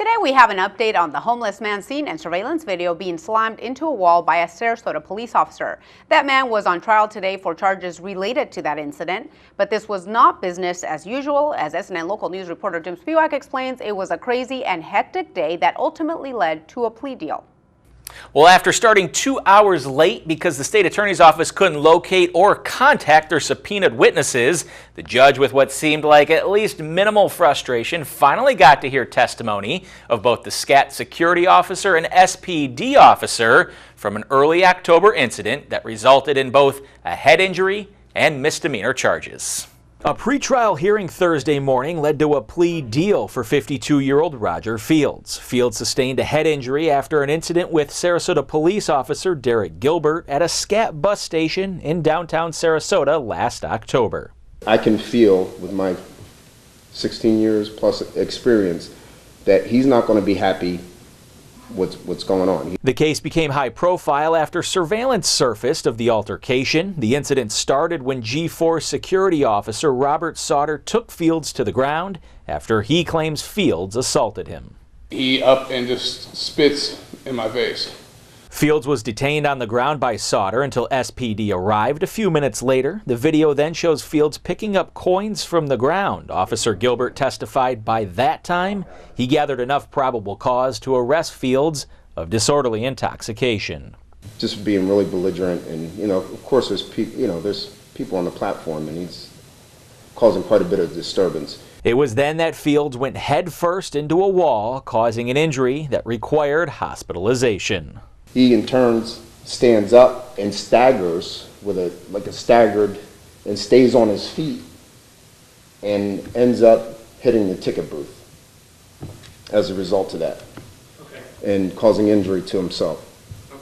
Today we have an update on the homeless man seen in surveillance video being slammed into a wall by a Sarasota police officer. That man was on trial today for charges related to that incident, but this was not business as usual. As SNN local news reporter Jim Spivak explains, it was a crazy and hectic day that ultimately led to a plea deal. Well, after starting 2 hours late because the state attorney's office couldn't locate or contact their subpoenaed witnesses, the judge, with what seemed like at least minimal frustration, finally got to hear testimony of both the SCAT security officer and SPD officer from an early October incident that resulted in both a head injury and misdemeanor charges. A pretrial hearing Thursday morning led to a plea deal for 52-year-old Roger Fields. Fields sustained a head injury after an incident with Sarasota Police Officer Derek Gilbert at a SCAT Bus Station in downtown Sarasota last October. I can feel, with my 16 years plus experience, that he's not going to be happy what's going on. The case became high profile after surveillance surfaced of the altercation. The incident started when G4 security officer Robert Sauter took Fields to the ground after he claims Fields assaulted him. He up and just spits in my face. Fields was detained on the ground by Sauter until SPD arrived a few minutes later. The video then shows Fields picking up coins from the ground. Officer Gilbert testified by that time he gathered enough probable cause to arrest Fields of disorderly intoxication. Just being really belligerent, and of course there's people on the platform, and he's causing quite a bit of disturbance. It was then that Fields went headfirst into a wall, causing an injury that required hospitalization. He in turn stands up and staggers with a staggered, and stays on his feet and ends up hitting the ticket booth as a result of that, and causing injury to himself.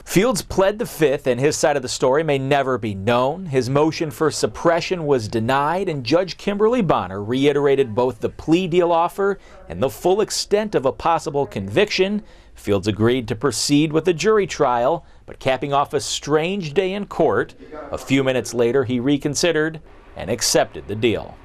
Fields pled the fifth, and his side of the story may never be known. His motion for suppression was denied, and Judge Kimberly Bonner reiterated both the plea deal offer and the full extent of a possible conviction. Fields agreed to proceed with a jury trial, but capping off a strange day in court, a few minutes later he reconsidered and accepted the deal.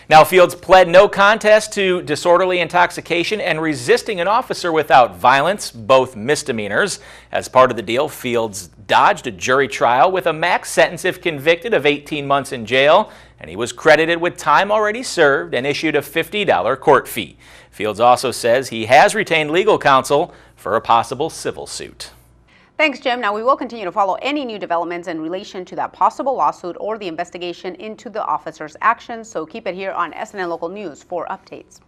Now, Fields pled no contest to disorderly intoxication and resisting an officer without violence, both misdemeanors. As part of the deal, Fields dodged a jury trial with a max sentence if convicted of 18 months in jail, and he was credited with time already served and issued a $50 court fee. Fields also says he has retained legal counsel for a possible civil suit. Thanks, Jim. Now, we will continue to follow any new developments in relation to that possible lawsuit or the investigation into the officer's actions, so keep it here on SNN Local News for updates.